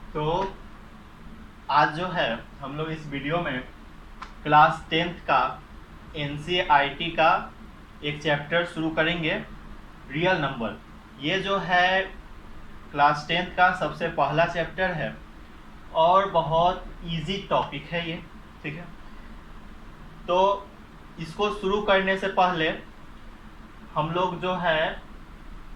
तो आज जो है हम लोग इस वीडियो में क्लास 10th का NCERT का एक चैप्टर शुरू करेंगे, रियल नंबर। ये जो है क्लास 10th का सबसे पहला चैप्टर है और बहुत इजी टॉपिक है ये, ठीक है। तो इसको शुरू करने से पहले हम लोग जो है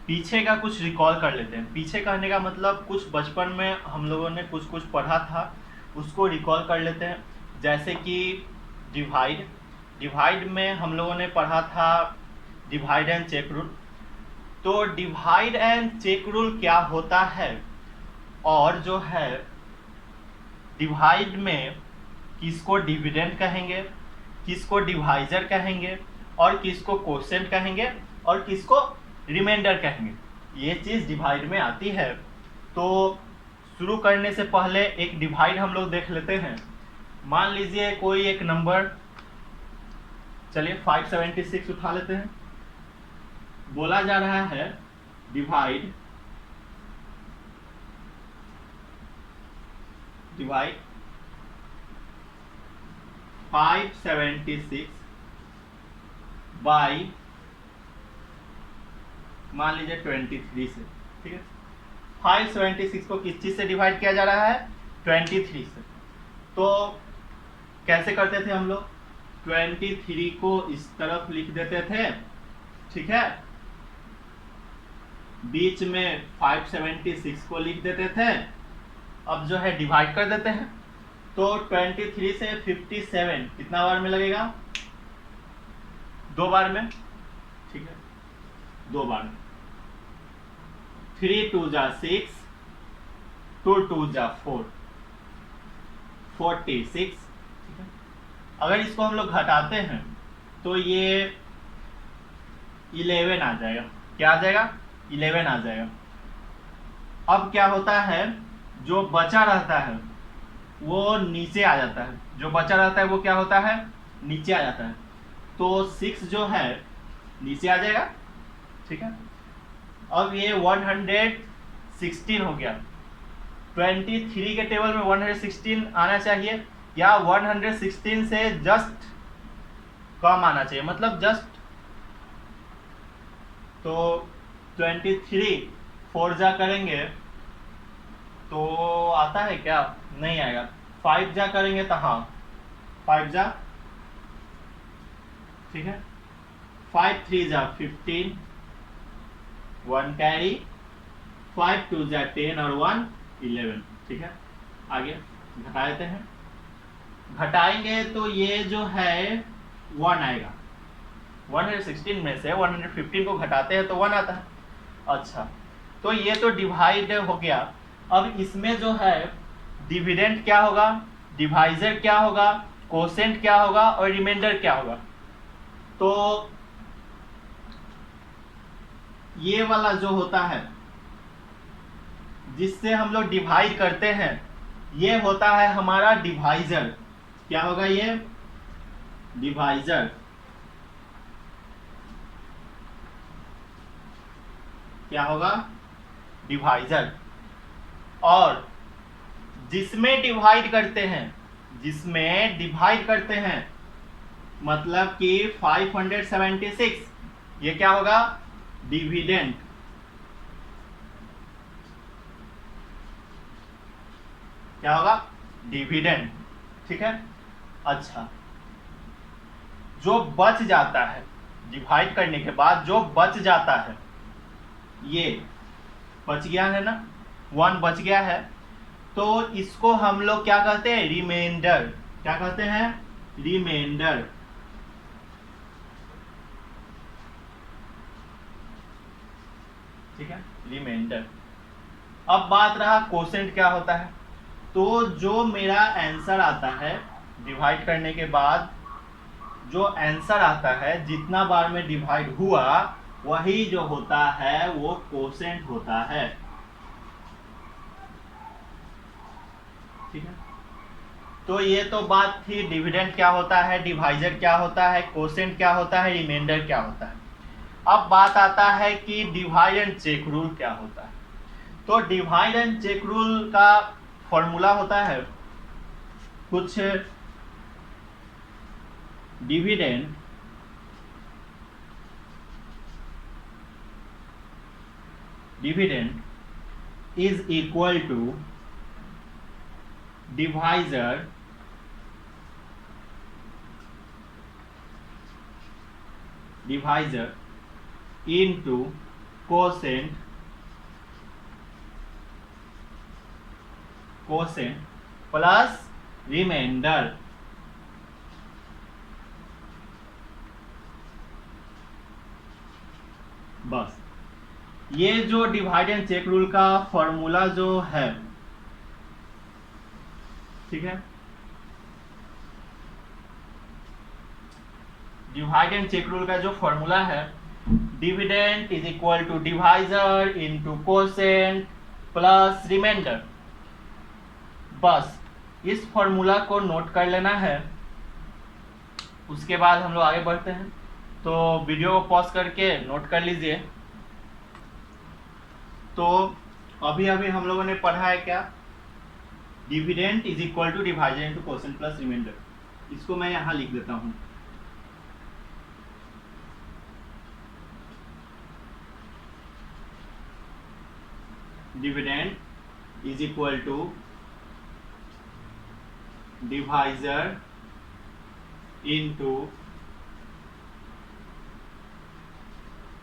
पीछे का कुछ रिकॉल कर लेते हैं। पीछे कहने का मतलब कुछ बचपन में हम लोगों ने कुछ पढ़ा था, उसको रिकॉल कर लेते हैं। जैसे कि डिवाइड में हम लोगों ने पढ़ा था डिवाइड एंड चेक रूल। तो डिवाइड एंड चेक रूल क्या होता है, और जो है डिवाइड में किसको डिविडेंड कहेंगे, किसको डिवाइजर कहेंगे, और किसको कोसेंट कहेंगे, और किसको रिमाइंडर कहेंगे, ये चीज़ डिवाइड में आती है। तो शुरू करने से पहले एक डिवाइड हम लोग देख लेते हैं। मान लीजिए कोई एक नंबर, चलिए 576 उठा लेते हैं। बोला जा रहा है डिवाइड 576 बाई मान लीजिए 23 से, ठीक है। 576 को किस चीज से डिवाइड किया जा रहा है? 23 से। तो कैसे करते थे हम लोग? 23 को इस तरफ लिख देते थे, ठीक है। बीच में 576 को लिख देते थे। अब जो है डिवाइड कर देते हैं। तो 23 से 57 कितना बार में लगेगा? 2 बार में, ठीक है, 2 बार में। 3 2 जा 6, 2 2 जा 4, 46, ठीक है। अगर इसको हम लोग घटाते हैं तो ये 11 आ जाएगा। क्या आ जाएगा? 11 आ जाएगा। अब क्या होता है, जो बचा रहता है वो नीचे आ जाता है। जो बचा रहता है वो क्या होता है? नीचे आ जाता है। तो 6 जो है नीचे आ जाएगा, ठीक है। अब ये 116 हो गया। 23 के टेबल में 116 आना चाहिए, या 116 से जस्ट कम आना चाहिए, मतलब जस्ट। तो 23 4 जा करेंगे तो आता है क्या? नहीं आएगा। 5 जा करेंगे तो हाँ 5 जा, ठीक है। 5 3 जा 15, 1 कैरी, 5 2 जा 10 और 1 11, ठीक है। आगे घटा देते हैं। घटाएंगे तो ये जो है 1 आएगा। 116 में से 115 को घटाते हैं तो 1 आता है। अच्छा, तो ये तो डिवाइड हो गया। अब इसमें जो है डिविडेंड क्या होगा, डिवाइजर क्या होगा, कोसेंट क्या होगा, और रिमाइंडर क्या होगा। तो ये वाला जो होता है जिससे हम लोग डिवाइड करते हैं, ये होता है हमारा डिवाइजर। क्या होगा ये? डिवाइजर। क्या होगा? डिवाइजर। और जिसमें डिवाइड करते हैं, जिसमें डिवाइड करते हैं मतलब कि 576, ये क्या होगा? डिविडेंड। क्या होगा? डिविडेंड, ठीक है। अच्छा, जो बच जाता है डिवाइड करने के बाद, जो बच जाता है, ये बच गया है ना, 1 बच गया है, तो इसको हम लोग क्या कहते हैं? रिमाइंडर। क्या कहते हैं? रिमाइंडर। ठीक है, रिमाइंडर। अब बात रहा कोसेंट क्या होता है। तो जो मेरा आंसर आता है डिवाइड करने के बाद, जो आंसर आता है जितना बार में डिवाइड हुआ, वही जो होता है वो कोसेंट होता है, ठीक है। तो ये तो बात थी डिविडेंड क्या होता है, डिवाइजर क्या होता है, कोसेंट क्या होता है, रिमाइंडर क्या होता है। अब बात आता है कि डिवाइड एंड चेक रूल क्या होता है। तो डिवाइड एंड चेक रूल का फॉर्मूला होता है कुछ dividend is equal to divisor into quotient plus reminder. बस ये जो डिवाइड एंड चेक रूल का फॉर्मूला जो है, ठीक है, डिवाइड एंड चेक रूल का जो फॉर्मूला है, dividend is equal to divisor into quotient plus reminder. बस इस फॉर्मूला को नोट कर लेना है, उसके बाद हम लोग आगे बढ़ते हैं। तो वीडियो को पॉज करके नोट कर लीजिए। तो अभी हम लोगों ने पढ़ा है क्या, dividend is equal to divisor into quotient plus reminder. इसको मैं यहां लिख देता हूं। Dividend is equal to divisor into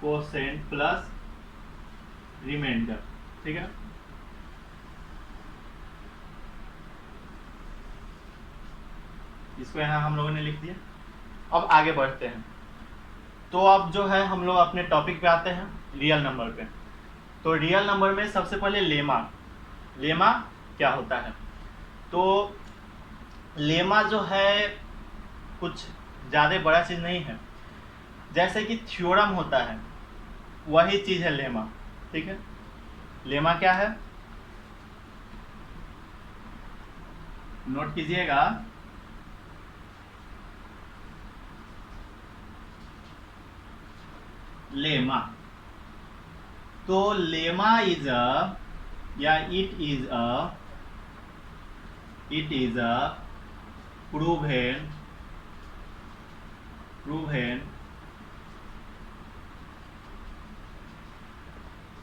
quotient plus reminder. ठीक है, इसको यहां हम लोगों ने लिख दिया। अब आगे बढ़ते हैं। तो अब जो है हम लोग अपने टॉपिक पे आते हैं, रियल नंबर पे। तो रियल नंबर में सबसे पहले लेमा क्या होता है। तो लेमा जो है कुछ ज़्यादा बड़ा चीज़ नहीं है, जैसे कि थ्योरम होता है वही चीज़ है लेमा। ठीक है, लेमा क्या है, नोट कीजिएगा। लेमा, तो लेमा इज अ या it is a proven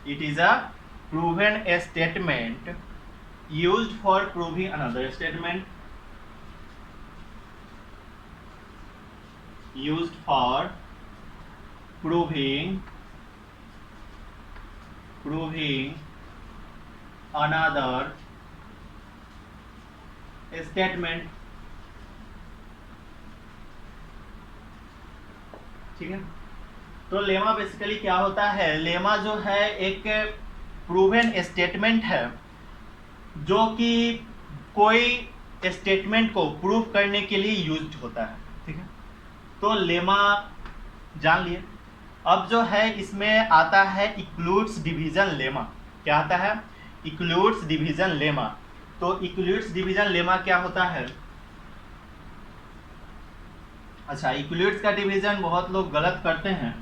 it is a proven statement used for proving another statement, used for proving another statement। ठीक है, तो लेमा बेसिकली क्या होता है, लेमा जो है एक प्रूवन स्टेटमेंट है जो कि कोई स्टेटमेंट को प्रूव करने के लिए यूज्ड होता है। ठीक है, तो लेमा जान लिए। अब जो है इसमें आता है इक्लूड्स डिवीजन लेमा। क्या आता है, इक्लूड्स डिवीजन लेमा। तो इक्लूड्स डिवीजन लेमा क्या होता है, अच्छा, इक्लूड्स का डिवीजन बहुत लोग गलत करते हैं।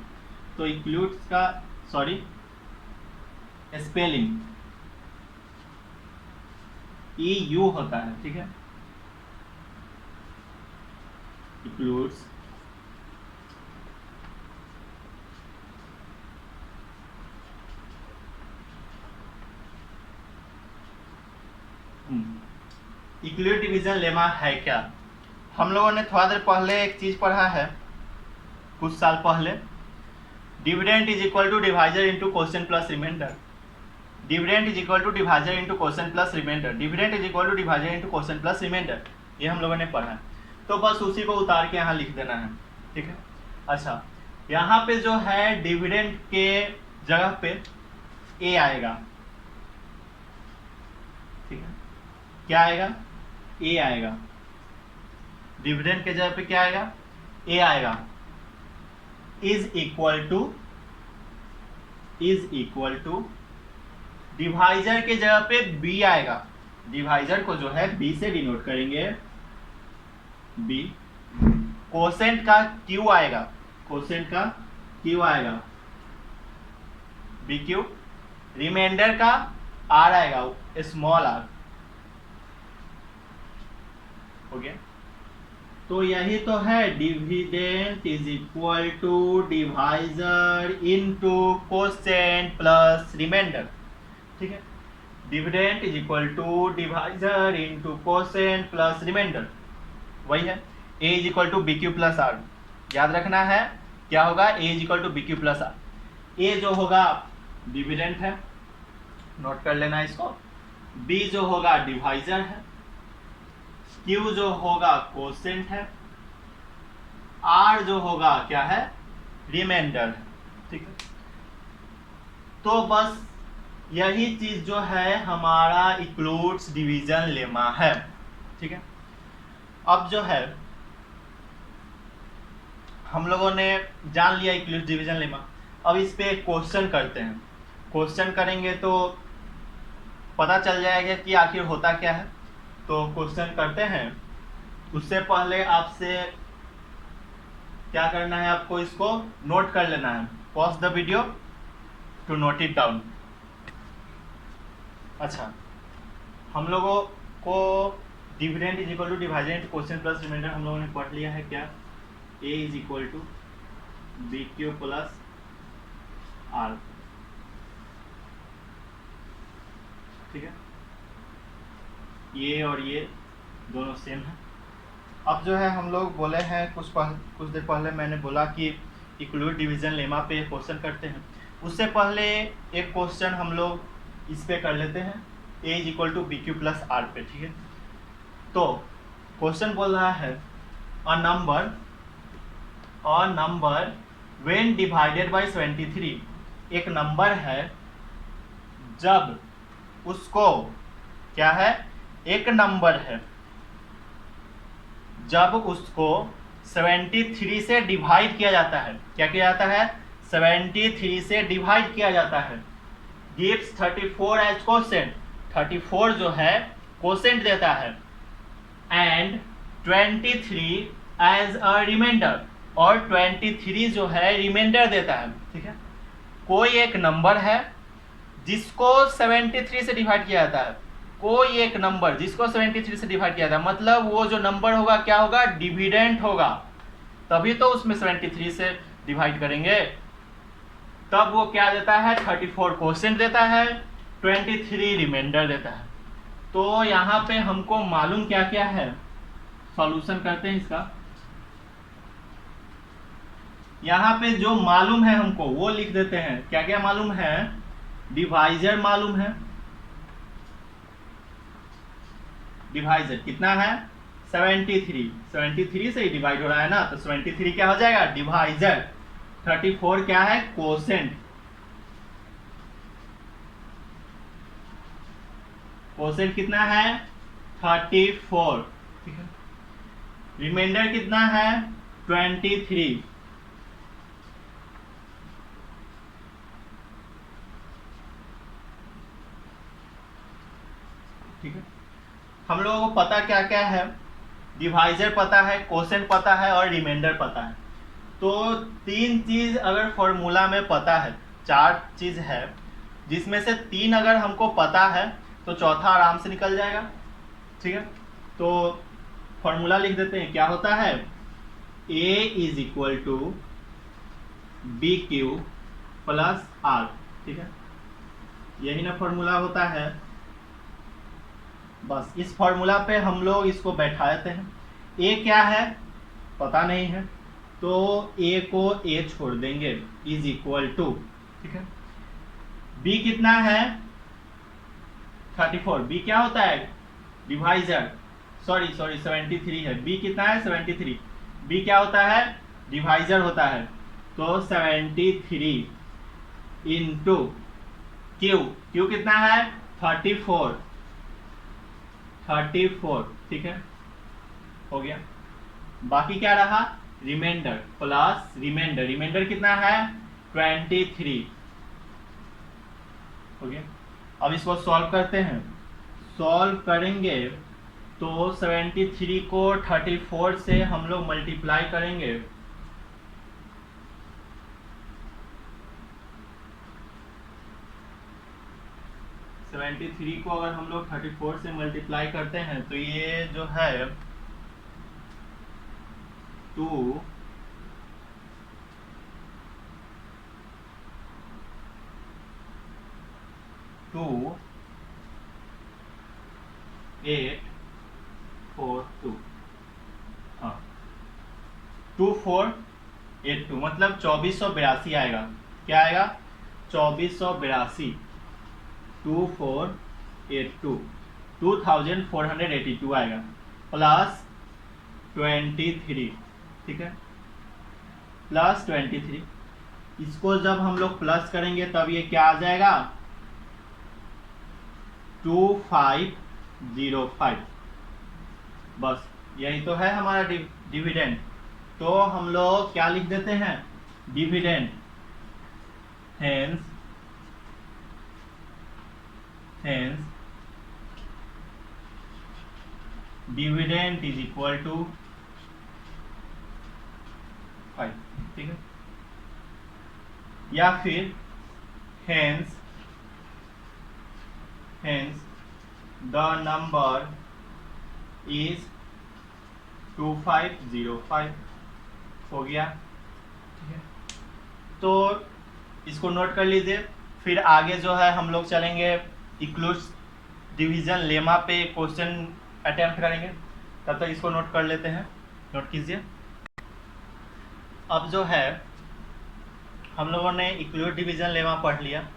तो इक्लूड्स का स्पेलिंग EU होता है। ठीक है, इक्लूड्स इक्लूड डिवीजन लेमा है क्या। हम लोगों ने थोड़ा देर पहले एक चीज पढ़ा है, कुछ साल पहले, dividend is equal to divisor into quotient plus reminder. Dividend is equal to divisor into quotient plus reminder. Dividend is equal to divisor into quotient plus reminder, ये हम लोगों ने पढ़ा है। तो बस उसी को उतार के यहाँ लिख देना है। ठीक है, अच्छा, यहाँ पे जो है डिविडेंड के जगह पे ए आएगा। ठीक है, क्या आएगा, ए आएगा। डिविडेंड के जगह पे क्या आएगा, ए आएगा। इज इक्वल टू डिवाइजर के जगह पे बी आएगा। डिवाइजर को जो है बी से डिनोट करेंगे, बी। कोसेंट का क्यू आएगा, कोसेंट का क्यू आएगा, बी क्यू। रिमाइंडर का आर आएगा, स्मॉल आर। हो गया। तो यही तो है, dividend is equal to divisor into quotient plus reminder. ठीक है, dividend is equal to divisor into quotient plus remainder, वही है। A is equal to b q plus r, याद रखना है क्या होगा, a is equal to b q plus are. ए जो होगा डिविडेंड है, नोट कर लेना इसको। बी जो होगा डिवाइजर है, क्यू जो होगा कोसेंट है, आर जो होगा क्या है, रिमाइंडर है। ठीक है, तो बस यही चीज जो है हमारा इक्लूड्स डिवीजन लेमा है। ठीक है, अब जो है हम लोगों ने जान लिया इक्लूड्स डिवीजन लेमा। अब इस पे क्वेश्चन करते हैं। क्वेश्चन करेंगे तो पता चल जाएगा कि आखिर होता क्या है। तो क्वेश्चन करते हैं, उससे पहले आपसे क्या करना है, आपको इसको नोट कर लेना है। Pause the video to note it down. अच्छा, हम लोगों को dividend is equal to dividend question plus remainder हम लोगों ने पढ़ लिया है क्या, a is equal to b q plus r. ठीक है, ये और ये दोनों सेम है। अब जो है हम लोग बोले हैं कुछ देर पहले मैंने बोला कि इक्लूड डिवीजन लेमा पे क्वेश्चन करते हैं। उससे पहले एक क्वेश्चन हम लोग इस पे कर लेते हैं, a is equal to b q plus r पे। ठीक है, तो क्वेश्चन बोल रहा है a number when divided by 23, एक नंबर है जब उसको क्या है, एक नंबर है जब उसको 73 से डिवाइड किया जाता है। क्या किया जाता है, 73 से डिवाइड किया जाता है। गिव्स 34 एज कोसेंट, 34 जो है कोसेंट देता है, एंड 23 एज अ रिमाइंडर, और 23 जो है रिमाइंडर देता है। ठीक है, कोई एक नंबर है जिसको 73 से डिवाइड किया जाता है, कोई एक नंबर जिसको 73 से डिवाइड किया जाता है, मतलब वो जो नंबर होगा क्या होगा, डिविडेंट होगा, तभी तो उसमें 73 से डिवाइड करेंगे। तब वो क्या देता है, 34 कोसेंट देता है, 23 रिमाइंडर देता है। तो यहाँ पे हमको मालूम क्या क्या है, सॉल्यूशन करते हैं इसका। यहाँ पे जो मालूम है हमको वो लिख देते हैं। क्या क्या मालूम है, डिवाइजर मालूम है, डिवाइजर कितना है 73, 73 से ही डिवाइड हो रहा है ना, तो 73 क्या हो जाएगा, डिवाइजर। 34 क्या है, कोसेंट। कोसेंट कितना है 34। ठीक है, रिमाइंडर कितना है 23। ठीक है, हम लोगों को पता क्या क्या है, डिवाइजर पता है, कोसेंट पता है और रिमाइंडर पता है। तो तीन चीज अगर फॉर्मूला में पता है, चार चीज है जिसमें से तीन अगर हमको पता है तो चौथा आराम से निकल जाएगा। ठीक है, तो फॉर्मूला लिख देते हैं। क्या होता है, a is equal to b q plus r. ठीक है, यही ना फॉर्मूला होता है। बस इस फॉर्मूला पे हम लोग इसको बैठा देते हैं। ए क्या है पता नहीं है, तो ए को ए छोड़ देंगे, इज इक्वल टू। ठीक है, बी कितना है 34, बी क्या होता है डिवाइजर, सॉरी 73 है, बी कितना है 73, बी क्या होता है डिवाइजर होता है। तो 73 इंटू क्यू, क्यू कितना है 34। ठीक है, हो गया। बाकी क्या रहा, रिमाइंडर प्लस रिमाइंडर, रिमाइंडर कितना है 23। हो गया। अब इसको सॉल्व करते हैं। सॉल्व करेंगे तो 73 को 34 से हम लोग मल्टीप्लाई करेंगे। को अगर हम लोग 34 से मल्टीप्लाई करते हैं तो ये जो है 2 2 8 4 2, हाँ 2482 मतलब 2482 आएगा। क्या आएगा? 2482, 2482 2482 आएगा प्लस 23, ठीक है, प्लस 23। इसको जब हम लोग प्लस करेंगे तब ये क्या आ जाएगा? 2505। बस यही तो है हमारा डिविडेंड। तो हम लोग क्या लिख देते हैं? Dividend. Hence dividend is equal to 5, ठीक है। या फिर हेंस द नंबर इज 2505 हो गया, ठीक है। तो इसको नोट कर लीजिए। फिर आगे जो है हम लोग चलेंगे इक्लूस डिवीजन लेमा पे क्वेश्चन अटेम्प्ट करेंगे। तब तक इसको नोट कर लेते हैं, नोट कीजिए। अब जो है हम लोगों ने इक्लूड डिवीजन लेमा पढ़ लिया।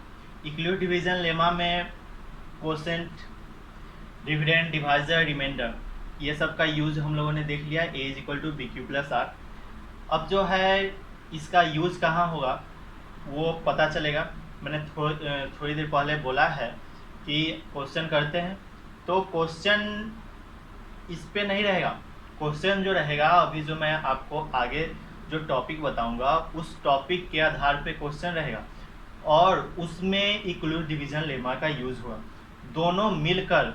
इक्लूड डिवीजन लेमा में क्वोशेंट, डिविडेंड, डिवाइजर, रिमाइंडर, ये सब का यूज हम लोगों ने देख लिया। A is equal to b q plus r. अब जो है इसका यूज कहाँ होगा वो पता चलेगा। मैंने थोड़ी देर पहले बोला है कि क्वेश्चन करते हैं तो क्वेश्चन इस पे नहीं रहेगा। क्वेश्चन जो रहेगा अभी जो मैं आपको आगे जो टॉपिक बताऊंगा उस टॉपिक के आधार पे क्वेश्चन रहेगा और उसमें इक्लूड डिवीजन लेमा का यूज हुआ। दोनों मिलकर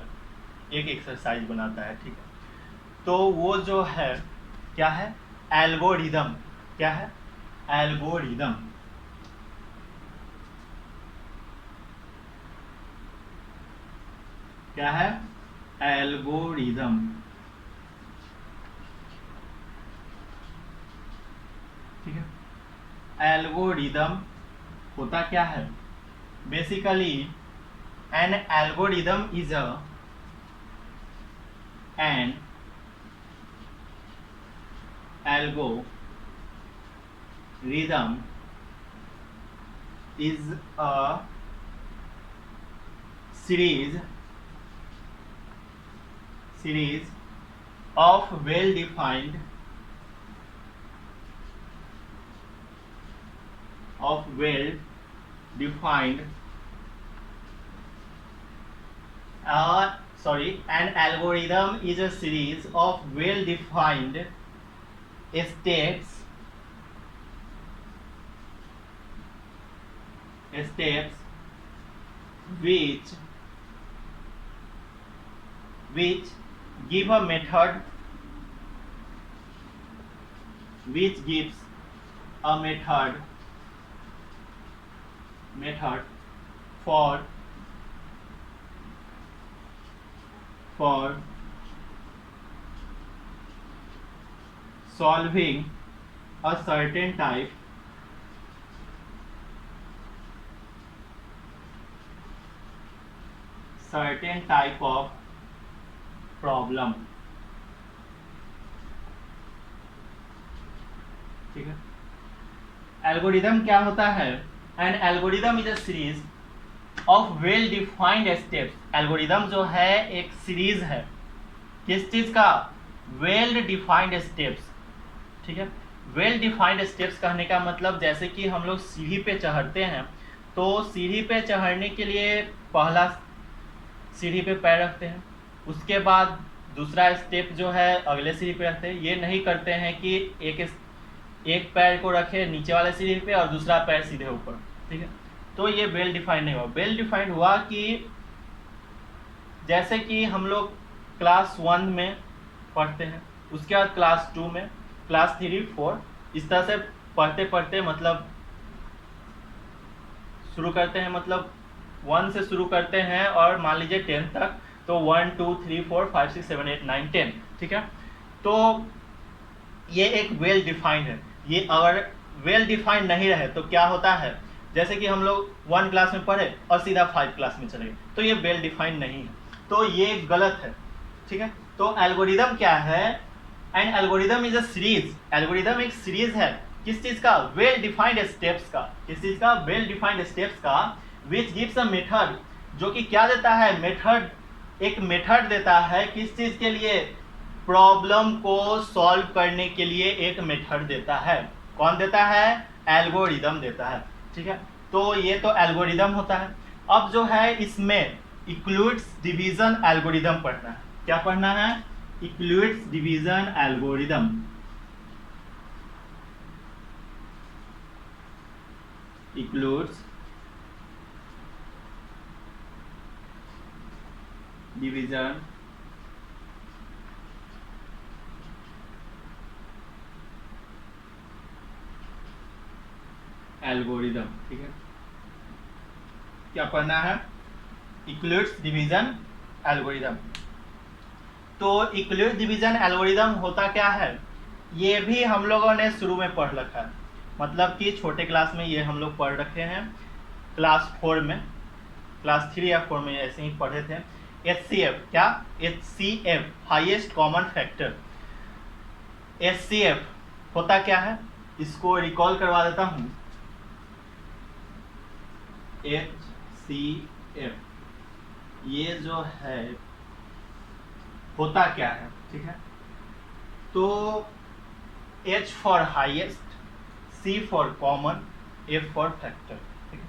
एक एक्सरसाइज बनाता है, ठीक है। तो वो जो है क्या है? एल्गोरिदम। क्या है? एल्गोरिदम। क्या है? एल्गोरिदम, ठीक है। एल्गोरिदम होता क्या है? Basically N algorithm is an algorithm is a series of well-defined an algorithm is a series of well-defined steps which give a method for solving a certain type of problem, ठीक है। Algorithm क्या होता है? N algorithm is a series of well defined steps. Algorithm जो है एक series है किस चीज का? वेल डिफाइंड स्टेप्स, ठीक है। वेल डिफाइंड स्टेप्स कहने का मतलब जैसे कि हम लोग सीढ़ी पे चढ़ते हैं तो सीढ़ी पे चढ़ने के लिए पहला सीढ़ी पे पैर रखते हैं, उसके बाद दूसरा स्टेप जो है अगले सीढ़ी पे रखते हैं। ये नहीं करते हैं कि एक पैर को रखे नीचे वाले सीढ़ी पे और दूसरा पैर सीधे ऊपर, ठीक है। तो ये वेल डिफाइंड नहीं हुआ। वेल डिफाइंड हुआ कि जैसे कि हम लोग क्लास 1 में पढ़ते हैं, उसके बाद क्लास 2 में, क्लास 3, 4, इस तरह से पढ़ते पढ़ते मतलब शुरू करते हैं, मतलब 1 से शुरू करते हैं और मान लीजिए 10 तक, तो 1 2 3 4 5 6 7 8 9 10, ठीक है। तो ये एक वेल डिफाइंड है। ये अगर वेल डिफाइंड नहीं रहे तो क्या होता है, जैसे कि हम लोग 1 क्लास में पढ़े और सीधा 5 क्लास में चले गए, तो ये वेल डिफाइंड नहीं है, तो ये गलत है। ठीक है, तो एल्गोरिदम क्या है, and algorithm is a series. Algorithm एक सीरीज है किस चीज का, वेल डिफाइंड स्टेप्स का। किस चीज का, वेल डिफाइंड स्टेप्स का, विच गिव्स अ मेथड, जो कि क्या देता है, मेथड, एक मेथड देता है किस चीज के लिए, प्रॉब्लम को सॉल्व करने के लिए एक मेथड देता है। कौन देता है, एल्गोरिदम देता है। ठीक है, तो ये तो एल्गोरिदम होता है। अब जो है इसमें इक्लूड्स डिवीजन एल्गोरिदम पढ़ना है। क्या पढ़ना है, Euclid's division algorithm. Euclid's division algorithm. ठीक है, क्या पढ़ना है, इक्लूड्स डिवीजन एल्गोरिदम। तो इक्लूड डिवीजन एल्गोरिदम होता क्या है, ये भी हम लोगों ने शुरू में पढ़ रखा है, मतलब कि छोटे क्लास में ये हम लोग पढ़ रखे हैं, क्लास 4 में, क्लास 3 या 4 में ऐसे ही पढ़े थे। HCF, क्या, HCF highest common factor. HCF होता क्या है, इसको रिकॉल करवा देता हूँ। HCF ये जो है होता क्या है, ठीक है, तो H for highest, C for common, F for factor. ठीक है,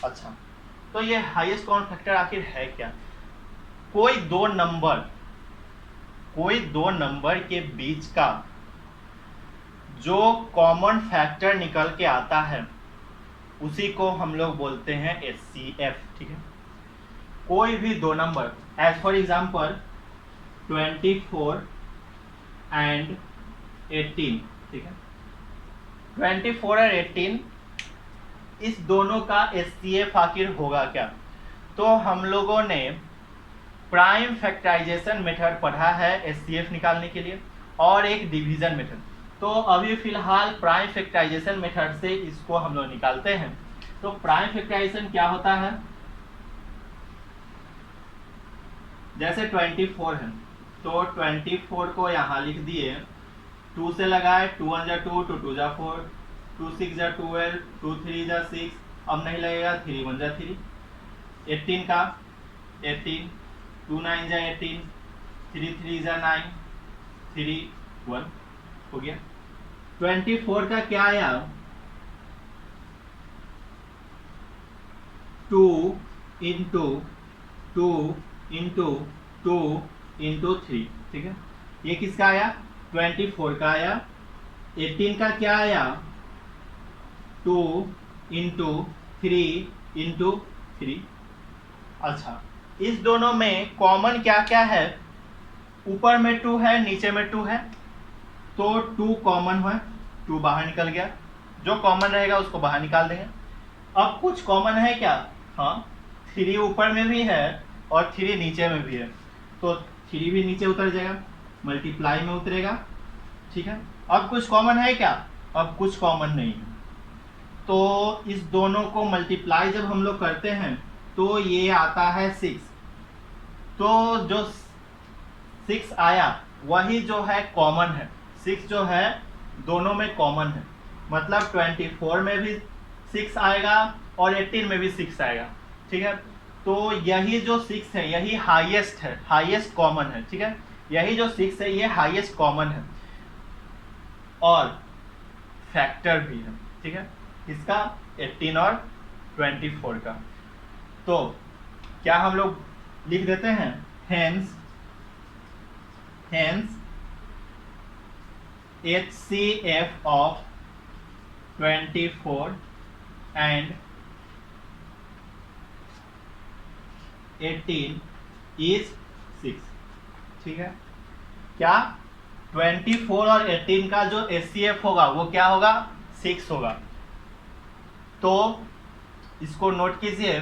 अच्छा, तो ये हाईएस्ट कॉमन फैक्टर आखिर है क्या, कोई दो नंबर के बीच का जो कॉमन फैक्टर निकल के आता है उसी को हम लोग बोलते हैं HCF। ठीक है, कोई भी दो number, as for example 24 and 18। ठीक है, 24 और 18 इस दोनों का HCF आखिर होगा क्या, तो हम लोगों ने प्राइम फैक्टराइजेशन मेथड पढ़ा है HCF निकालने के लिए, और एक डिवीजन मेथड। तो अभी फिलहाल प्राइम फैक्टराइजेशन मेथड से इसको हम लोग निकालते हैं। तो प्राइम फैक्टराइजेशन क्या होता है, जैसे 24 है तो 24 को यहाँ लिख दिए, 2 से लगाए, 2 1 जा 2, 2 2 जा 4, 2 6 जा 12, 2 3 जा 6, अब नहीं लगेगा, 3 1 जा 3। 18 का 18, 2 9 जा 18, 3 3 जा 9, 3 1 हो गया। 24 का क्या आया, 2 इंटू 2 इंटू 2 इंटू 3। ठीक है, ये किसका आया, 24 का आया। 18 का क्या आया, 2 इंटू 3 इंटू 3। अच्छा, इस दोनों में कॉमन क्या क्या है, ऊपर में 2 है, नीचे में 2 है, तो 2 कॉमन है, 2 बाहर निकल गया, जो कॉमन रहेगा उसको बाहर निकाल देंगे। अब कुछ कॉमन है क्या, हाँ, 3 ऊपर में भी है और 3 नीचे में भी है, तो 3 भी नीचे उतर जाएगा, मल्टीप्लाई में उतरेगा। ठीक है, अब कुछ कॉमन है क्या, अब कुछ कॉमन नहीं है, तो इस दोनों को मल्टीप्लाई जब हम लोग करते हैं तो ये आता है 6। तो जो 6 आया वही जो है कॉमन है, 6 जो है दोनों में कॉमन है, मतलब 24 में भी 6 आएगा और 18 में भी 6 आएगा। ठीक है, तो यही जो 6 है यही हाईएस्ट है, हाईएस्ट कॉमन है। ठीक है, यही जो 6 है ये हाईएस्ट कॉमन है और फैक्टर भी है। ठीक है, इसका 18 और 24 का। तो क्या हम लोग लिख देते हैं, hence HCF of 24 and 18 is 6। ठीक है, क्या 24 और 18 का जो HCF होगा वो क्या होगा, 6 होगा। तो इसको नोट कीजिए,